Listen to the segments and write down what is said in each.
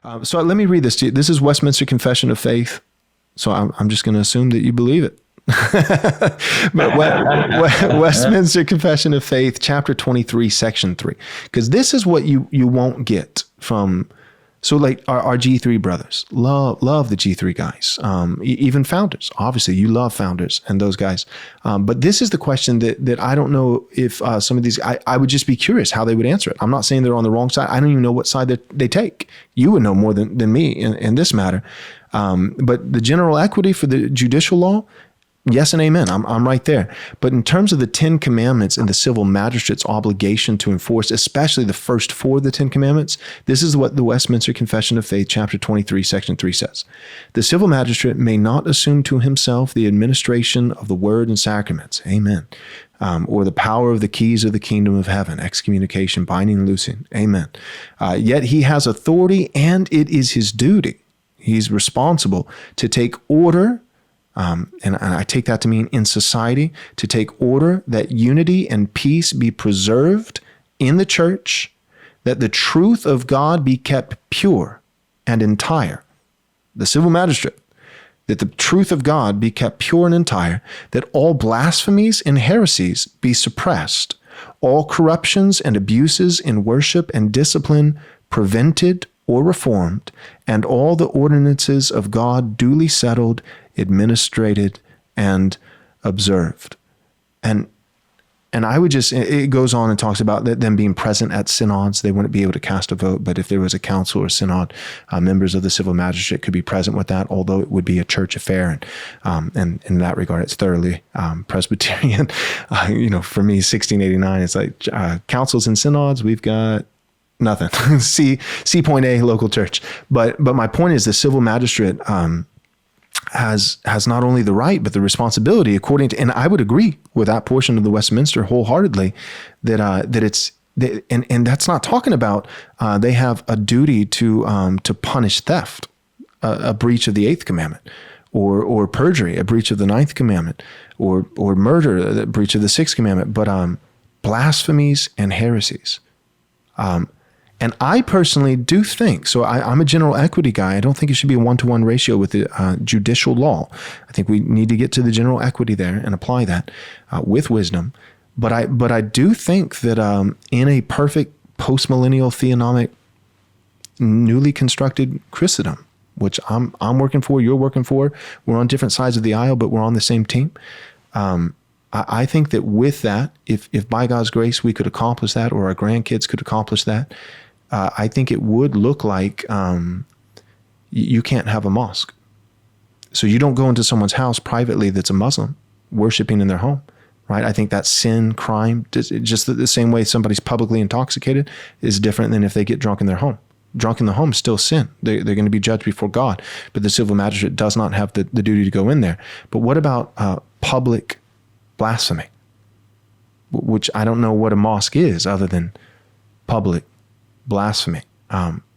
So let me read this to you. This is Westminster Confession of Faith. So I'm just going to assume that you believe it. But Westminster Confession of Faith, chapter 23, section 3. Because this is what you won't get from... So like our G3 brothers, love the G3 guys, even founders. Obviously, you love founders and those guys. But this is the question that I don't know if some of these, I would just be curious how they would answer it. I'm not saying they're on the wrong side. I don't even know what side they take. You would know more than me in this matter. But the general equity for the judicial law, yes and amen. I'm right there. But in terms of the 10 commandments and the civil magistrate's obligation to enforce, especially the first 4 of the 10 commandments, this is what the Westminster Confession of Faith, chapter 23, section 3 says. The civil magistrate may not assume to himself the administration of the word and sacraments, amen, or the power of the keys of the kingdom of heaven, excommunication, binding and loosing, amen. Yet he has authority and it is his duty. He's responsible to take order, and I take that to mean in society, to take order that unity and peace be preserved in the church, that the truth of God be kept pure and entire. The civil magistrate, that the truth of God be kept pure and entire, that all blasphemies and heresies be suppressed, all corruptions and abuses in worship and discipline prevented or reformed, and all the ordinances of God duly settled, administrated, and observed. And I would just, it goes on and talks about them being present at synods. They wouldn't be able to cast a vote, but if there was a council or synod, members of the civil magistrate could be present with that, although it would be a church affair. And in that regard, it's thoroughly Presbyterian. For me, 1689, it's like councils and synods, we've got nothing. C point A, local church. But my point is the civil magistrate has not only the right, but the responsibility according to, and I would agree with that portion of the Westminster wholeheartedly, that it's, and that's not talking about they have a duty to punish theft, a breach of the 8th commandment, or perjury, a breach of the 9th commandment, or murder, a breach of the 6th commandment, but blasphemies and heresies. And I personally do think, so I'm a general equity guy. I don't think it should be a 1-to-1 ratio with the judicial law. I think we need to get to the general equity there and apply that with wisdom. But I do think that in a perfect postmillennial theonomic, newly constructed Christendom, which I'm working for, you're working for, we're on different sides of the aisle, but we're on the same team. I think that with that, if by God's grace we could accomplish that, or our grandkids could accomplish that, I think it would look like you can't have a mosque. So you don't go into someone's house privately that's a Muslim, worshiping in their home, right? I think that sin, crime, just the same way somebody's publicly intoxicated is different than if they get drunk in their home. Drunk in the home is still sin. They're going to be judged before God, but the civil magistrate does not have the duty to go in there. But what about public blasphemy, which I don't know what a mosque is other than public blasphemy.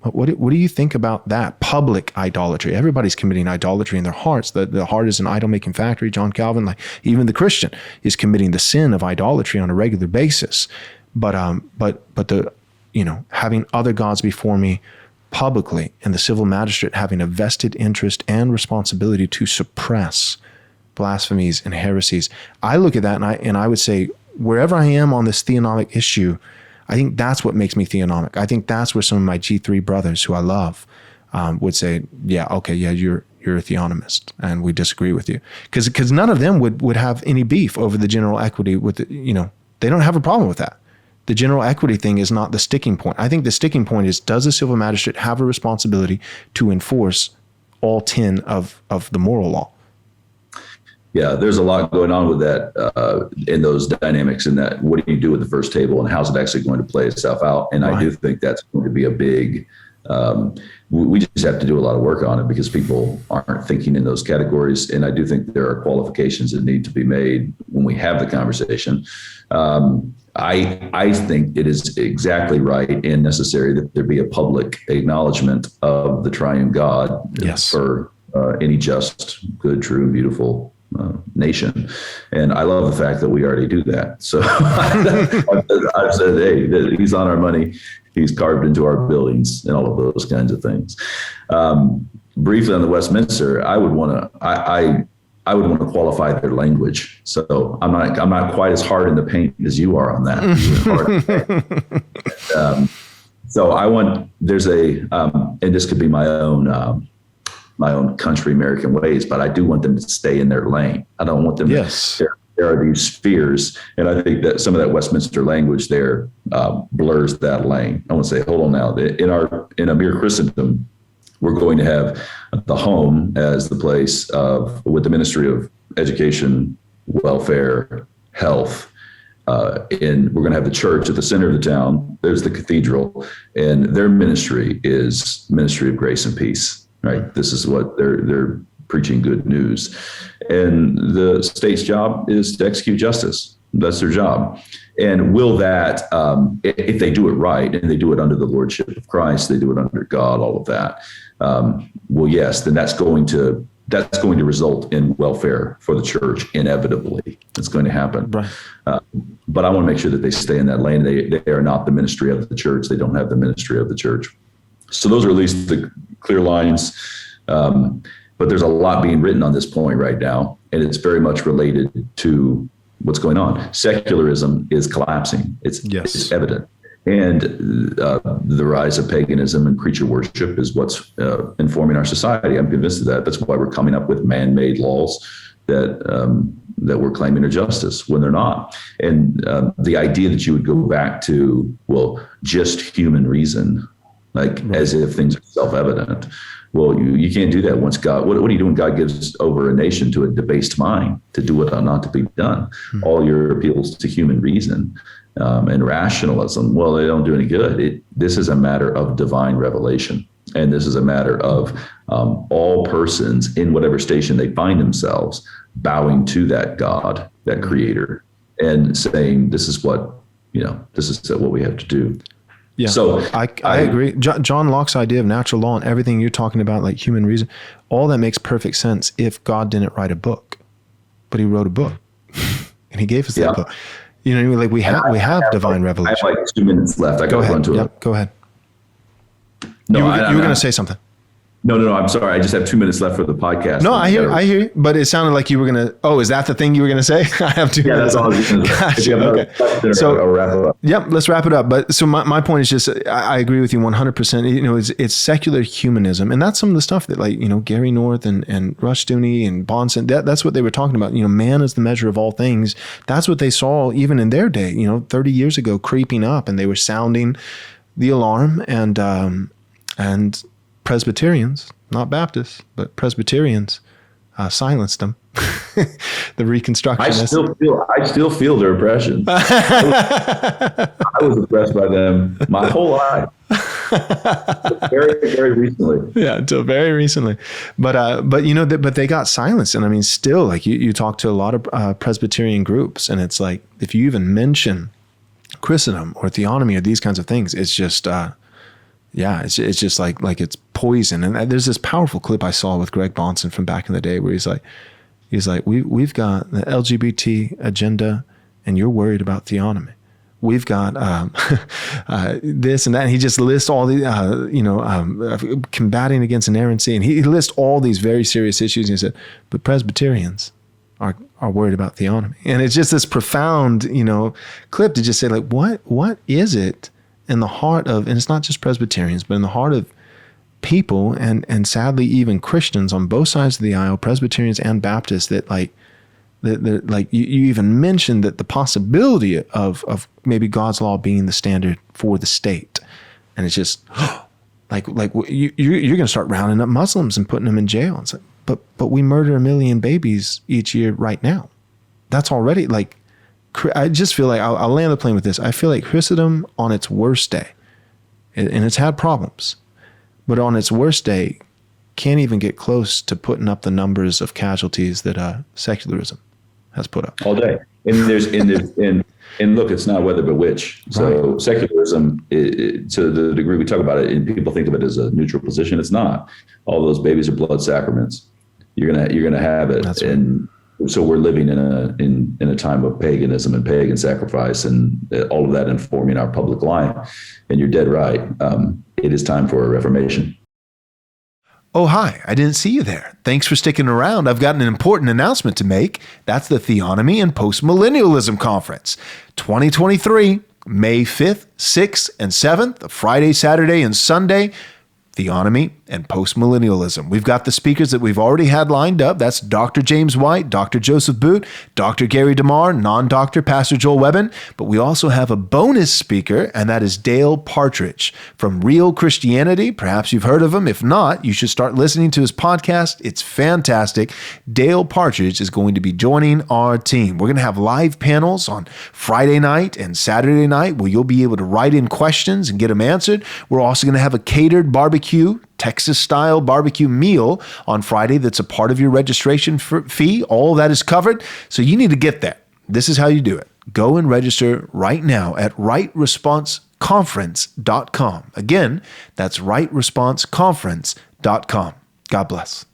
What do you think about that? Public idolatry. Everybody's committing idolatry in their hearts. The heart is an idol-making factory. John Calvin, like even the Christian, is committing the sin of idolatry on a regular basis. But the having other gods before me publicly, and the civil magistrate having a vested interest and responsibility to suppress blasphemies and heresies. I look at that and I would say, wherever I am on this theonomic issue, I think that's what makes me theonomic. I think that's where some of my G3 brothers who I love would say, yeah, okay, yeah, you're a theonomist and we disagree with you. Because none of them would have any beef over the general equity with, they don't have a problem with that. The general equity thing is not the sticking point. I think the sticking point is, does the civil magistrate have a responsibility to enforce all 10 of the moral law? Yeah, there's a lot going on with that in those dynamics, and that what do you do with the first table and how's it actually going to play itself out? And right. I do think that's going to be a big, we just have to do a lot of work on it because people aren't thinking in those categories. And I do think there are qualifications that need to be made when we have the conversation. I think it is exactly right and necessary that there be a public acknowledgement of the triune God. Yes. For any just, good, true, beautiful nation. And I love the fact that we already do that. So I've said, hey, he's on our money. He's carved into our buildings and all of those kinds of things. Briefly on the Westminster, I would want to qualify their language. So I'm not quite as hard in the paint as you are on that. So and this could be my own country American ways, but I do want them to stay in their lane. I don't want them. Yes. There are these spheres, and I think that some of that Westminster language there blurs that lane. I want to say, hold on now. In a mere Christendom, we're going to have the home as the place with the Ministry of Education, Welfare, Health, and we're going to have the church at the center of the town. There's the cathedral, and their ministry is Ministry of Grace and Peace. Right. This is what they're preaching good news. And the state's job is to execute justice. That's their job. And will that, if they do it right and they do it under the lordship of Christ, they do it under God, all of that. Well, yes, then that's going to result in welfare for the church inevitably. It's going to happen. Right. But I want to make sure that they stay in that lane. They are not the ministry of the church. They don't have the ministry of the church. So those are at least the clear lines. But there's a lot being written on this point right now, and it's very much related to what's going on. Secularism is collapsing. It's evident. And the rise of paganism and creature worship is what's informing our society. I'm convinced of that. That's why we're coming up with man-made laws that we're claiming are justice when they're not. And the idea that you would go back to, well, just human reason, as if things are self-evident. Well, you can't do that once God, what do you do when God gives over a nation to a debased mind to do what ought not to be done? All your appeals to human reason and rationalism, well, they don't do any good. This is a matter of divine revelation. And this is a matter of all persons in whatever station they find themselves bowing to that God, that creator, and saying, this is what we have to do. Yeah, so I agree. John Locke's idea of natural law and everything you're talking about, like human reason, all that makes perfect sense if God didn't write a book, but he wrote a book and he gave us that book. Like we have divine revelation. I have 2 minutes left. I got to run to it. Go ahead. No, you were going to say something. No. I'm sorry. I just have 2 minutes left for the podcast. No, I hear you. But it sounded like you were going to. Oh, is that the thing you were going to say? I have 2 minutes. That's all I was going to say. Okay. So I'll wrap it up. Yep. Let's wrap it up. But so my point is just, I agree with you 100%. It's secular humanism, and that's some of the stuff that Gary North and Rushdoony and Bonson. That's what they were talking about. Man is the measure of all things. That's what they saw even in their day. 30 years ago, creeping up, and they were sounding the alarm, and Presbyterians, not Baptists, but Presbyterians, silenced them. The Reconstructionists. I still feel their oppression. I was oppressed by them my whole life. Very, very recently. Yeah, until very recently. But they got silenced. And I mean, still, you talk to a lot of Presbyterian groups, and it's like, if you even mention Christendom or Theonomy or these kinds of things, it's just, it's just like it's poison. And there's this powerful clip I saw with Greg Bonson from back in the day where he's like, we've got the LGBT agenda, and you're worried about Theonomy. We've got this and that. And he just lists all the, combating against inerrancy, and he lists all these very serious issues. And he said, but Presbyterians are worried about Theonomy. And it's just this profound, clip to just say, like, what is it in the heart of, and it's not just Presbyterians, but in the heart of people and sadly even Christians on both sides of the aisle, Presbyterians and Baptists, that you even mentioned that the possibility of maybe God's law being the standard for the state. And it's just you're going to start rounding up Muslims and putting them in jail. It's like, but we murder 1 million babies each year right now. That's already I just feel like I'll land the plane with this. I feel like Christendom on its worst day, and it's had problems, but on its worst day, can't even get close to putting up the numbers of casualties that secularism has put up all day. And look, it's not whether but which. So right. Secularism, to the degree we talk about it, and people think of it as a neutral position, it's not. All those babies are blood sacraments. You're gonna have it. That's right. And So we're living in a time of paganism and pagan sacrifice, and all of that informing our public life. And you're dead right. It is time for a reformation. Oh, hi. I didn't see you there. Thanks for sticking around. I've got an important announcement to make. That's the Theonomy and Postmillennialism Conference 2023, May 5th, 6th, and 7th, Friday, Saturday, and Sunday. Theonomy and Postmillennialism. We've got the speakers that we've already had lined up. That's Dr. James White, Dr. Joseph Boot, Dr. Gary DeMar, non-doctor Pastor Joel Webbon. But we also have a bonus speaker, and that is Dale Partridge from Real Christianity. Perhaps you've heard of him. If not, you should start listening to his podcast. It's fantastic. Dale Partridge is going to be joining our team. We're going to have live panels on Friday night and Saturday night where you'll be able to write in questions and get them answered. We're also going to have a catered barbecue, Texas-style barbecue meal on Friday that's a part of your registration fee. All that is covered, so you need to get there. This is how you do it. Go and register right now at rightresponseconference.com. Again, that's rightresponseconference.com. God bless.